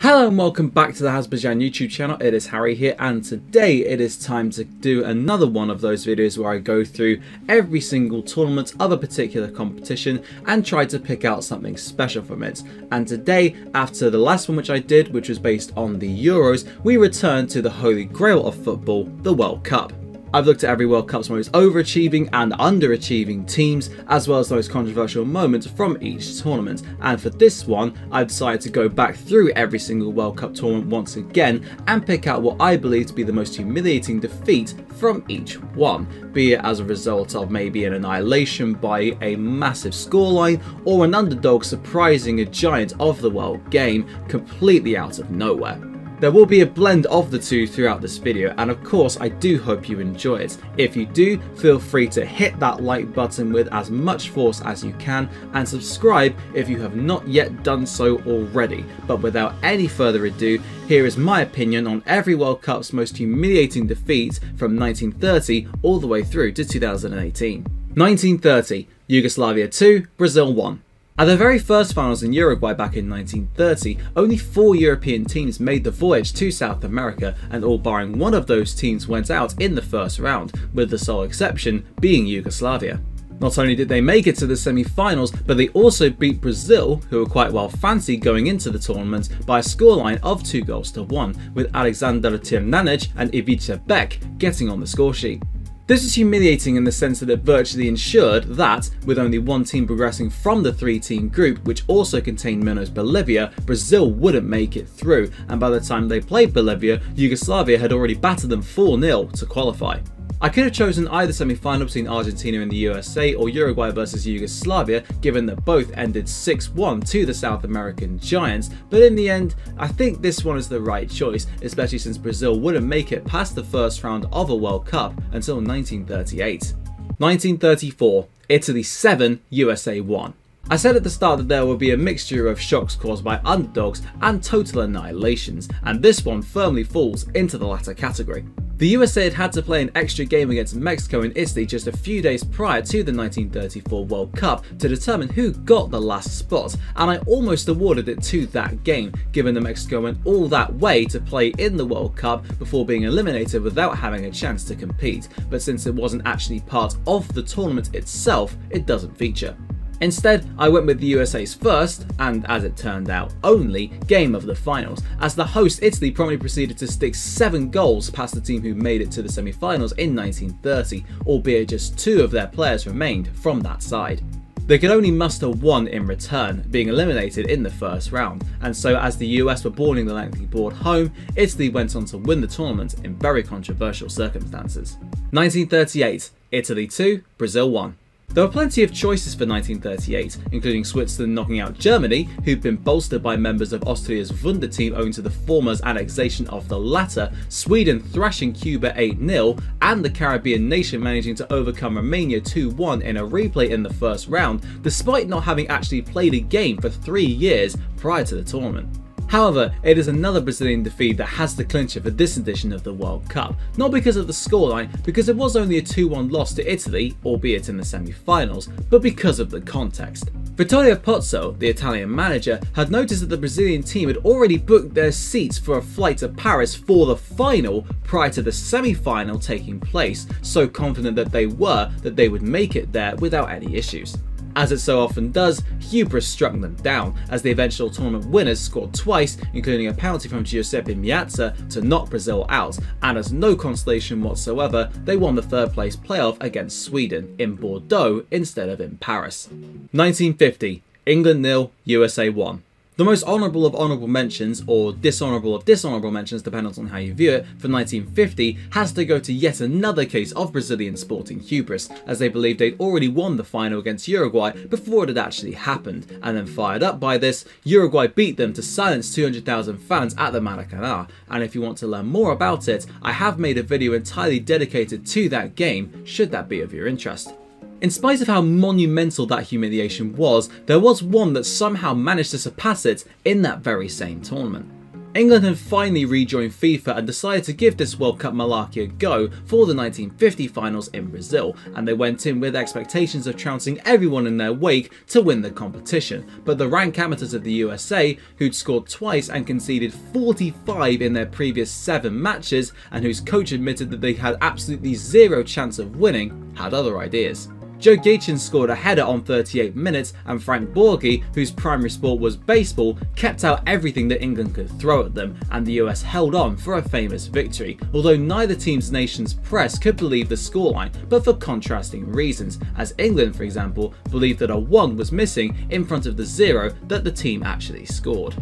Hello and welcome back to the Hazzabhajan YouTube channel. It is Harry here, and today it is time to do another one of those videos where I go through every single tournament of a particular competition and try to pick out something special from it. And today, after the last one which I did, which was based on the Euros, we return to the holy grail of football, the World Cup. I've looked at every World Cup's most overachieving and underachieving teams, as well as those controversial moments from each tournament. And for this one, I've decided to go back through every single World Cup tournament once again and pick out what I believe to be the most humiliating defeat from each one, be it as a result of maybe an annihilation by a massive scoreline or an underdog surprising a giant of the world game completely out of nowhere. There will be a blend of the two throughout this video, and of course I do hope you enjoy it. If you do, feel free to hit that like button with as much force as you can and subscribe if you have not yet done so already. But without any further ado, here is my opinion on every World Cup's most humiliating defeat from 1930 all the way through to 2018. 1930, Yugoslavia 2, Brazil 1. At the very first finals in Uruguay back in 1930, only 4 European teams made the voyage to South America, and all barring one of those teams went out in the first round, with the sole exception being Yugoslavia. Not only did they make it to the semi-finals, but they also beat Brazil, who were quite well fancied going into the tournament, by a scoreline of 2-1, with Alexander Tiernanych and Ivica Beck getting on the scoresheet. This is humiliating in the sense that it virtually ensured that, with only one team progressing from the 3-team group, which also contained Minos Bolivia, Brazil wouldn't make it through, and by the time they played Bolivia, Yugoslavia had already battered them 4-0 to qualify. I could have chosen either semi-final between Argentina and the USA or Uruguay versus Yugoslavia, given that both ended 6-1 to the South American Giants, but in the end, I think this one is the right choice, especially since Brazil wouldn't make it past the first round of a World Cup until 1938. 1934, Italy 7, USA 1. I said at the start that there would be a mixture of shocks caused by underdogs and total annihilations, and this one firmly falls into the latter category. The USA had to play an extra game against Mexico and Italy just a few days prior to the 1934 World Cup to determine who got the last spot, and I almost awarded it to that game, given that Mexico went all that way to play in the World Cup before being eliminated without having a chance to compete, but since it wasn't actually part of the tournament itself, it doesn't feature. Instead, I went with the USA's first, and as it turned out, only, game of the finals, as the host Italy promptly proceeded to stick 7 goals past the team who made it to the semi-finals in 1930, albeit just 2 of their players remained from that side. They could only muster 1 in return, being eliminated in the first round, and so as the US were boarding the lengthy board home, Italy went on to win the tournament in very controversial circumstances. 1938, Italy 2, Brazil 1. There were plenty of choices for 1938, including Switzerland knocking out Germany, who'd been bolstered by members of Austria's Wunder team owing to the former's annexation of the latter, Sweden thrashing Cuba 8-0, and the Caribbean nation managing to overcome Romania 2-1 in a replay in the first round, despite not having actually played a game for 3 years prior to the tournament. However, it is another Brazilian defeat that has the clincher for this edition of the World Cup, not because of the scoreline, because it was only a 2-1 loss to Italy, albeit in the semi-finals, but because of the context. Vittorio Pozzo, the Italian manager, had noticed that the Brazilian team had already booked their seats for a flight to Paris for the final prior to the semi-final taking place, so confident that they would make it there without any issues. As it so often does, hubris struck them down, as the eventual tournament winners scored twice, including a penalty from Giuseppe Meazza to knock Brazil out, and as no consolation whatsoever, they won the 3rd place playoff against Sweden, in Bordeaux instead of in Paris. 1950, England 0, USA 1. The most honourable of honourable mentions, or dishonourable of dishonourable mentions depending on how you view it, for 1950 has to go to yet another case of Brazilian sporting hubris, as they believed they'd already won the final against Uruguay before it had actually happened, and then fired up by this, Uruguay beat them to silence 200,000 fans at the Maracanã, and if you want to learn more about it, I have made a video entirely dedicated to that game, should that be of your interest. In spite of how monumental that humiliation was, there was one that somehow managed to surpass it in that very same tournament. England had finally rejoined FIFA and decided to give this World Cup malarkey a go for the 1950 finals in Brazil, and they went in with expectations of trouncing everyone in their wake to win the competition. But the rank amateurs of the USA, who'd scored twice and conceded 45 in their previous 7 matches, and whose coach admitted that they had absolutely zero chance of winning, had other ideas. Joe Gaetjen scored a header on 38 minutes, and Frank Borghi, whose primary sport was baseball, kept out everything that England could throw at them, and the US held on for a famous victory, although neither team's nation's press could believe the scoreline, but for contrasting reasons, as England, for example, believed that a 1 was missing in front of the 0 that the team actually scored.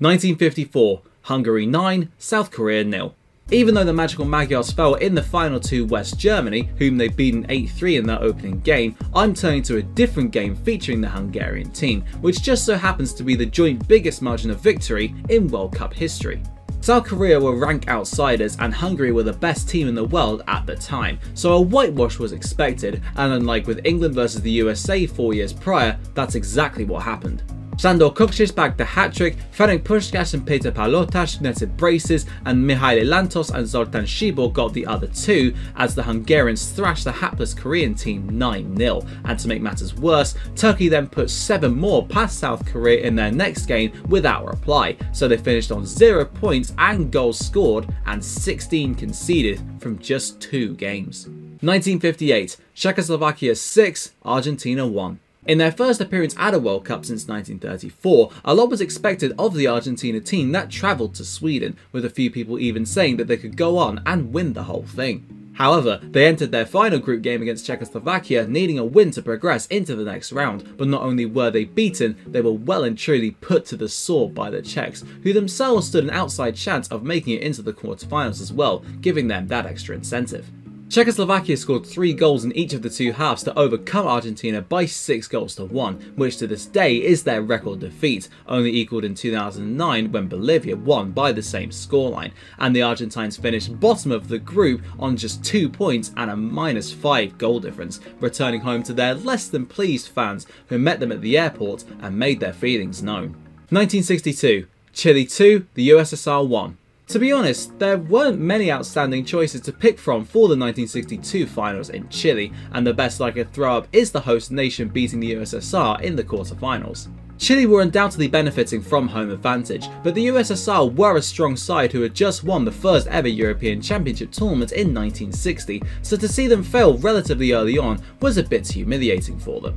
1954, Hungary 9, South Korea 0. Even though the magical Magyars fell in the final to West Germany, whom they'd beaten 8-3 in their opening game, I'm turning to a different game featuring the Hungarian team, which just so happens to be the joint biggest margin of victory in World Cup history. South Korea were rank outsiders and Hungary were the best team in the world at the time, so a whitewash was expected, and unlike with England versus the USA 4 years prior, that's exactly what happened. Sandor Kukcic bagged the hat-trick, Ferenc Puskás and Peter Palotas netted braces, and Mihaly Lantos and Zoltán Szybor got the other 2 as the Hungarians thrashed the hapless Korean team 9-0. And to make matters worse, Turkey then put 7 more past South Korea in their next game without reply, so they finished on 0 points and goals scored and 16 conceded from just 2 games. 1958, Czechoslovakia 6, Argentina 1. In their first appearance at a World Cup since 1934, a lot was expected of the Argentina team that travelled to Sweden, with a few people even saying that they could go on and win the whole thing. However, they entered their final group game against Czechoslovakia needing a win to progress into the next round, but not only were they beaten, they were well and truly put to the sword by the Czechs, who themselves stood an outside chance of making it into the quarterfinals as well, giving them that extra incentive. Czechoslovakia scored 3 goals in each of the 2 halves to overcome Argentina by 6 goals to 1, which to this day is their record defeat, only equalled in 2009 when Bolivia won by the same scoreline, and the Argentines finished bottom of the group on just 2 points and a -5 goal difference, returning home to their less than pleased fans who met them at the airport and made their feelings known. 1962, Chile 2, the USSR 1. To be honest, there weren't many outstanding choices to pick from for the 1962 finals in Chile, and the best I could throw up is the host nation beating the USSR in the quarterfinals. Chile were undoubtedly benefiting from home advantage, but the USSR were a strong side who had just won the first ever European Championship tournament in 1960, so to see them fail relatively early on was a bit humiliating for them.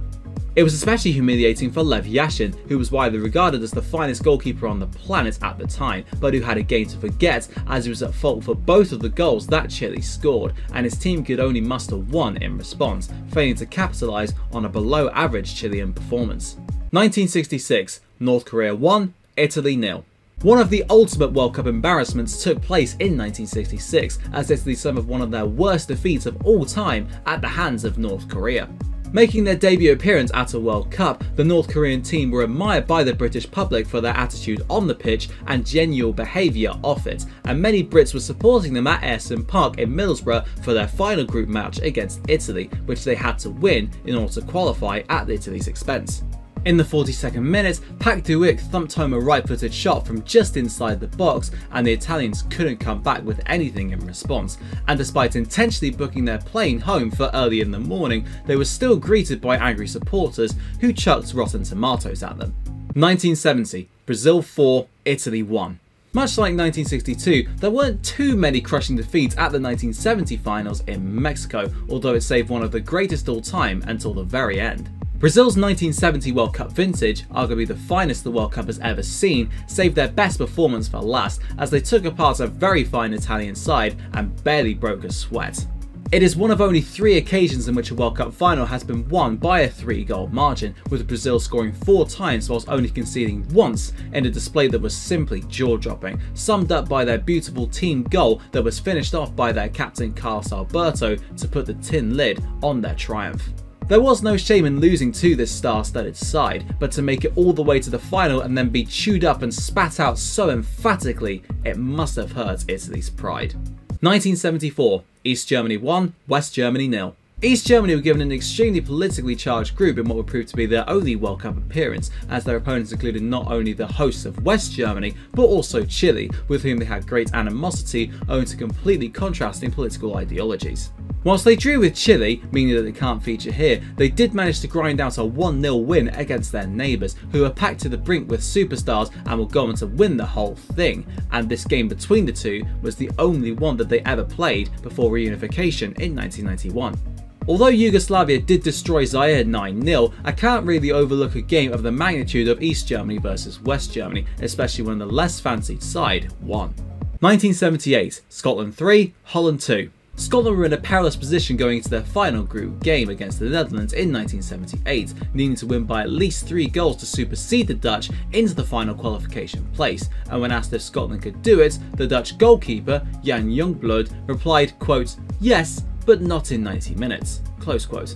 It was especially humiliating for Lev Yashin, who was widely regarded as the finest goalkeeper on the planet at the time, but who had a game to forget as he was at fault for both of the goals that Chile scored, and his team could only muster 1 in response, failing to capitalise on a below average Chilean performance. 1966, North Korea 1, Italy 0. One of the ultimate World Cup embarrassments took place in 1966 as Italy suffered one of their worst defeats of all time at the hands of North Korea. Making their debut appearance at a World Cup, the North Korean team were admired by the British public for their attitude on the pitch and genuine behaviour off it, and many Brits were supporting them at Ayresome Park in Middlesbrough for their final group match against Italy, which they had to win in order to qualify at Italy's expense. In the 42nd minute, Pak De-Wijk thumped home a right-footed shot from just inside the box, and the Italians couldn't come back with anything in response, and despite intentionally booking their plane home for early in the morning, they were still greeted by angry supporters who chucked rotten tomatoes at them. 1970, Brazil 4, Italy 1. Much like 1962, there weren't too many crushing defeats at the 1970 finals in Mexico, although it saved one of the greatest all time until the very end. Brazil's 1970 World Cup vintage, arguably the finest the World Cup has ever seen, saved their best performance for last as they took apart a very fine Italian side and barely broke a sweat. It is one of only 3 occasions in which a World Cup final has been won by a 3-goal margin, with Brazil scoring 4 times whilst only conceding once in a display that was simply jaw-dropping, summed up by their beautiful team goal that was finished off by their captain Carlos Alberto to put the tin lid on their triumph. There was no shame in losing to this star-studded side, but to make it all the way to the final and then be chewed up and spat out so emphatically, it must have hurt Italy's pride. 1974, East Germany 1, West Germany 0. East Germany were given an extremely politically charged group in what would prove to be their only World Cup appearance, as their opponents included not only the hosts of West Germany, but also Chile, with whom they had great animosity owing to completely contrasting political ideologies. Whilst they drew with Chile, meaning that they can't feature here, they did manage to grind out a 1-0 win against their neighbours, who were packed to the brink with superstars and will go on to win the whole thing, and this game between the two was the only one that they ever played before reunification in 1991. Although Yugoslavia did destroy Zaire 9-0, I can't really overlook a game of the magnitude of East Germany versus West Germany, especially when the less fancied side won. 1978, Scotland 3, Holland 2. Scotland were in a perilous position going into their final group game against the Netherlands in 1978, needing to win by at least 3 goals to supersede the Dutch into the final qualification place, and when asked if Scotland could do it, the Dutch goalkeeper, Jan Youngblood, replied, quote, "Yes, but not in 90 minutes, close quote.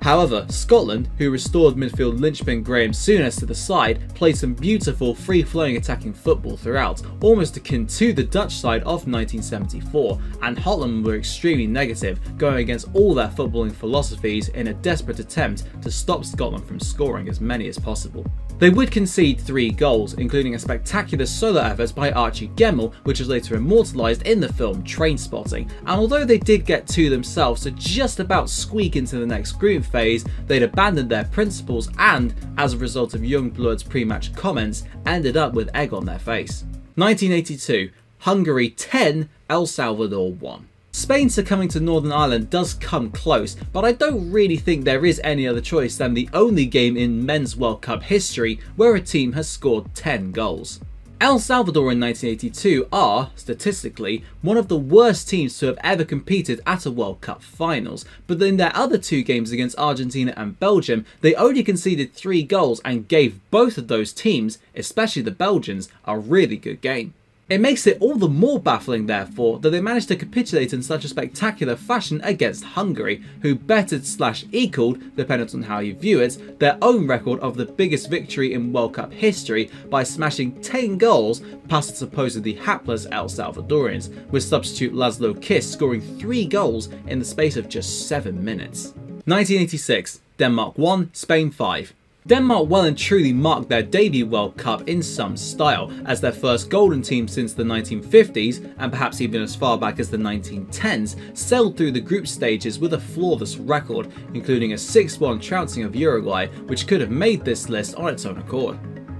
However, Scotland, who restored midfield linchpin Graham Souness to the side, played some beautiful free-flowing attacking football throughout, almost akin to the Dutch side of 1974, and Holland were extremely negative, going against all their footballing philosophies in a desperate attempt to stop Scotland from scoring as many as possible. They would concede 3 goals, including a spectacular solo effort by Archie Gemmill, which was later immortalised in the film Trainspotting, and although they did get 2 themselves to just about squeak into the next group phase, they'd abandoned their principles and, as a result of Youngblood's pre-match comments, ended up with egg on their face. 1982, Hungary 10, El Salvador 1. Spain succumbing to Northern Ireland does come close, but I don't really think there is any other choice than the only game in men's World Cup history where a team has scored 10 goals. El Salvador in 1982 are, statistically, one of the worst teams to have ever competed at a World Cup finals, but in their other 2 games against Argentina and Belgium, they only conceded 3 goals and gave both of those teams, especially the Belgians, a really good game. It makes it all the more baffling, therefore, that they managed to capitulate in such a spectacular fashion against Hungary, who bettered/equalled, depending on how you view it, their own record of the biggest victory in World Cup history by smashing 10 goals past the supposedly hapless El Salvadorians, with substitute Laszlo Kiss scoring 3 goals in the space of just 7 minutes. 1986, Denmark 1, Spain 5. Denmark well and truly marked their debut World Cup in some style, as their first golden team since the 1950s, and perhaps even as far back as the 1910s, sailed through the group stages with a flawless record, including a 6-1 trouncing of Uruguay, which could have made this list on its own accord.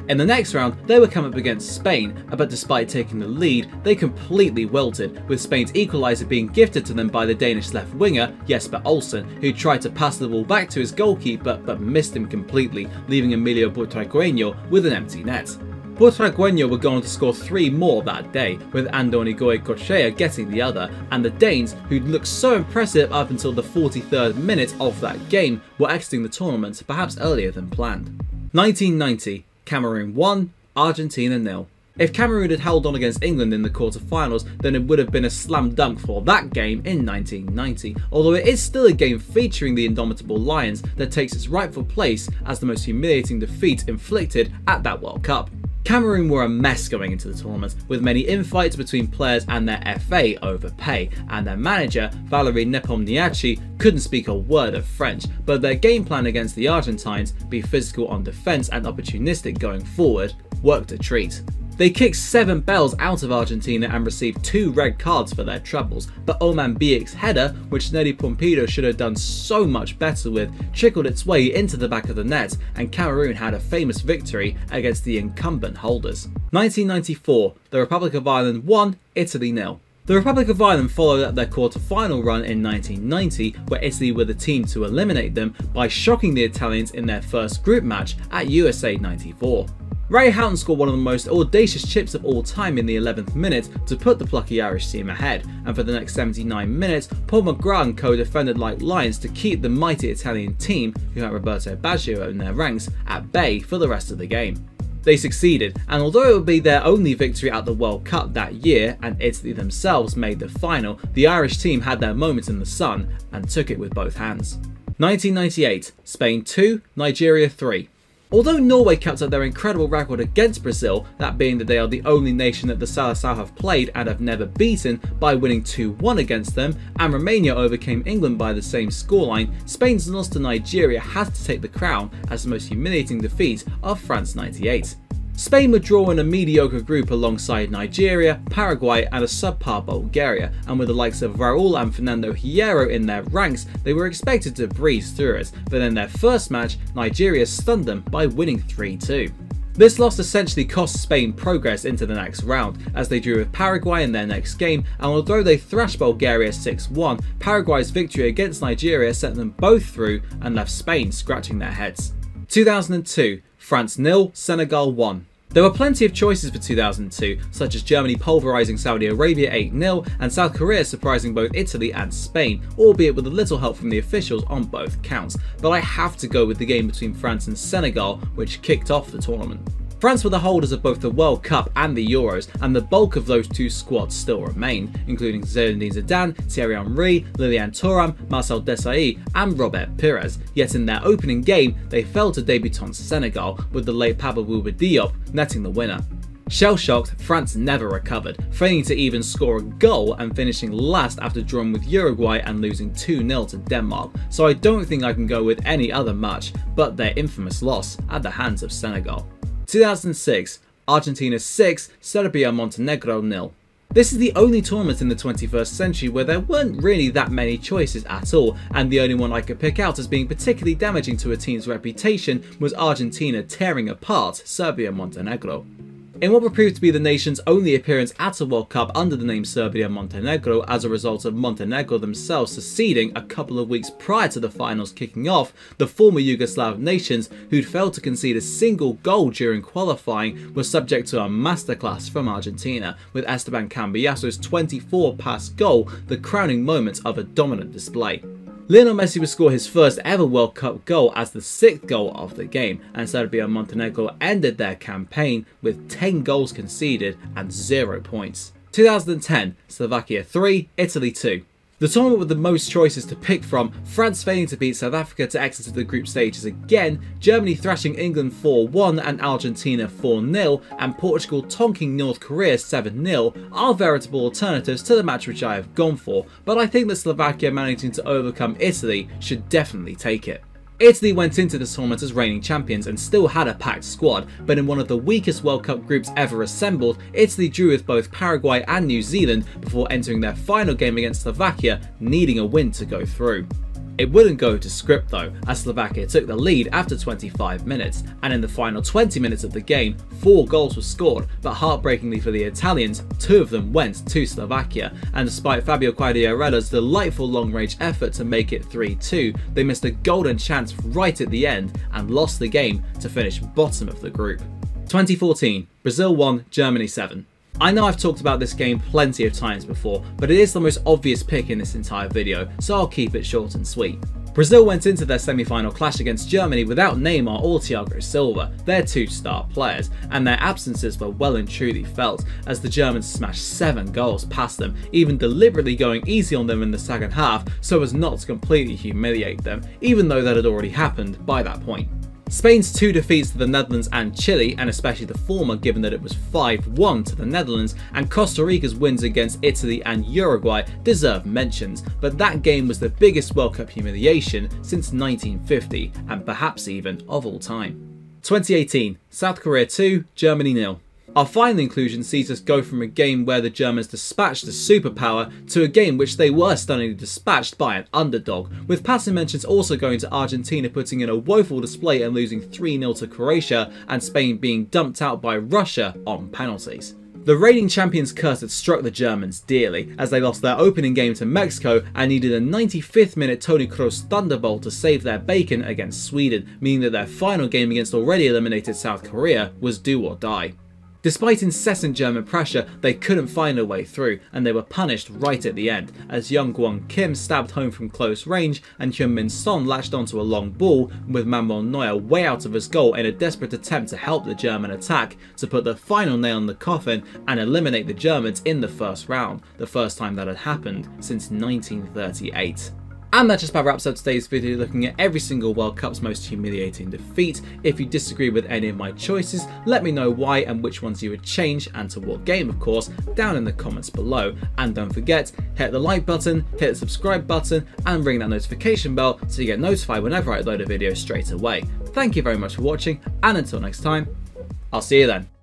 In the next round, they would come up against Spain, but despite taking the lead, they completely wilted, with Spain's equaliser being gifted to them by the Danish left winger, Jesper Olsen, who tried to pass the ball back to his goalkeeper but missed him completely, leaving Emilio Butragueño with an empty net. Butragueño would go on to score 3 more that day, with Andoni Goicoechea getting the other, and the Danes, who'd looked so impressive up until the 43rd minute of that game, were exiting the tournament perhaps earlier than planned. 1990. Cameroon 1, Argentina 0. If Cameroon had held on against England in the quarter-finals, then it would have been a slam dunk for that game in 1990, although it is still a game featuring the indomitable Lions that takes its rightful place as the most humiliating defeat inflicted at that World Cup. Cameroon were a mess going into the tournament, with many infights between players and their FA over pay, and their manager, Valery Nepomniachtchi, couldn't speak a word of French, but their game plan against the Argentines, be physical on defence and opportunistic going forward, worked a treat. They kicked 7 bells out of Argentina and received 2 red cards for their troubles, but Oman Biek's header, which Nelly Pompido should have done so much better with, trickled its way into the back of the net, and Cameroon had a famous victory against the incumbent holders. 1994, the Republic of Ireland 1, Italy 0. The Republic of Ireland followed up their quarter-final run in 1990, where Italy were the team to eliminate them by shocking the Italians in their first group match at USA 94. Ray Houghton scored one of the most audacious chips of all time in the 11th minute to put the plucky Irish team ahead, and for the next 79 minutes, Paul McGrath co-defended like lions to keep the mighty Italian team, who had Roberto Baggio in their ranks, at bay for the rest of the game. They succeeded, and although it would be their only victory at the World Cup that year, and Italy themselves made the final, the Irish team had their moment in the sun and took it with both hands. 1998, Spain 2, Nigeria 3. Although Norway kept up their incredible record against Brazil, that being that they are the only nation that the Seleção have played and have never beaten by winning 2-1 against them, and Romania overcame England by the same scoreline, Spain's loss to Nigeria has to take the crown as the most humiliating defeat of France '98. Spain would draw in a mediocre group alongside Nigeria, Paraguay and a subpar Bulgaria, and with the likes of Raul and Fernando Hierro in their ranks, they were expected to breeze through it, but in their first match, Nigeria stunned them by winning 3-2. This loss essentially cost Spain progress into the next round, as they drew with Paraguay in their next game, and although they thrashed Bulgaria 6-1, Paraguay's victory against Nigeria sent them both through and left Spain scratching their heads. 2002, France 0, Senegal 1. There were plenty of choices for 2002, such as Germany pulverising Saudi Arabia 8-0 and South Korea surprising both Italy and Spain, albeit with a little help from the officials on both counts, but I have to go with the game between France and Senegal, which kicked off the tournament. France were the holders of both the World Cup and the Euros, and the bulk of those two squads still remain, including Zinedine Zidane, Thierry Henry, Lilian Thuram, Marcel Desailly and Robert Pires, yet in their opening game they fell to debutant Senegal, with the late Papa Bouba Diop netting the winner. Shell-shocked, France never recovered, failing to even score a goal and finishing last after drawing with Uruguay and losing 2-0 to Denmark, so I don't think I can go with any other match but their infamous loss at the hands of Senegal. 2006, Argentina 6, Serbia Montenegro 0. This is the only tournament in the 21st century where there weren't really that many choices at all, and the only one I could pick out as being particularly damaging to a team's reputation was Argentina tearing apart Serbia Montenegro. In what would prove to be the nation's only appearance at a World Cup under the name Serbia Montenegro as a result of Montenegro themselves seceding a couple of weeks prior to the finals kicking off, the former Yugoslav nations, who'd failed to concede a single goal during qualifying, were subject to a masterclass from Argentina, with Esteban Cambiaso's 24-pass goal the crowning moment of a dominant display. Lionel Messi would score his first ever World Cup goal as the 6th goal of the game, and Serbia and Montenegro ended their campaign with 10 goals conceded and 0 points. 2010, Slovakia 3, Italy 2. The tournament with the most choices to pick from, France failing to beat South Africa to exit to the group stages again, Germany thrashing England 4-1 and Argentina 4-0, and Portugal tonking North Korea 7-0 are veritable alternatives to the match which I have gone for, but I think that Slovakia managing to overcome Italy should definitely take it. Italy went into this tournament as reigning champions and still had a packed squad, but in one of the weakest World Cup groups ever assembled, Italy drew with both Paraguay and New Zealand before entering their final game against Slovakia, needing a win to go through. It wouldn't go to script though, as Slovakia took the lead after 25 minutes, and in the final 20 minutes of the game, 4 goals were scored, but heartbreakingly for the Italians, 2 of them went to Slovakia, and despite Fabio Quagliarella's delightful long-range effort to make it 3-2, they missed a golden chance right at the end and lost the game to finish bottom of the group. 2014, Brazil 1, Germany 7. I know I've talked about this game plenty of times before, but it is the most obvious pick in this entire video, so I'll keep it short and sweet. Brazil went into their semi-final clash against Germany without Neymar or Thiago Silva, their 2 star players, and their absences were well and truly felt, as the Germans smashed 7 goals past them, even deliberately going easy on them in the second half so as not to completely humiliate them, even though that had already happened by that point. Spain's 2 defeats to the Netherlands and Chile, and especially the former given that it was 5-1 to the Netherlands, and Costa Rica's wins against Italy and Uruguay deserve mentions, but that game was the biggest World Cup humiliation since 1950, and perhaps even of all time. 2018, South Korea 2, Germany 0. Our final inclusion sees us go from a game where the Germans dispatched a superpower to a game which they were stunningly dispatched by an underdog, with passing mentions also going to Argentina putting in a woeful display and losing 3-0 to Croatia, and Spain being dumped out by Russia on penalties. The reigning champions' curse had struck the Germans dearly, as they lost their opening game to Mexico and needed a 95th minute Toni Kroos thunderbolt to save their bacon against Sweden, meaning that their final game against already eliminated South Korea was do or die. Despite incessant German pressure, they couldn't find a way through, and they were punished right at the end, as Young Gwon Kim stabbed home from close range and Hyun Min Son latched onto a long ball, with Manuel Neuer way out of his goal in a desperate attempt to help the German attack to put the final nail in the coffin and eliminate the Germans in the first round, the first time that had happened since 1938. And that just about wraps up today's video, looking at every single World Cup's most humiliating defeat. If you disagree with any of my choices, let me know why and which ones you would change, and to what game of course, down in the comments below. And don't forget, hit the like button, hit the subscribe button, and ring that notification bell so you get notified whenever I upload a video straight away. Thank you very much for watching, and until next time, I'll see you then.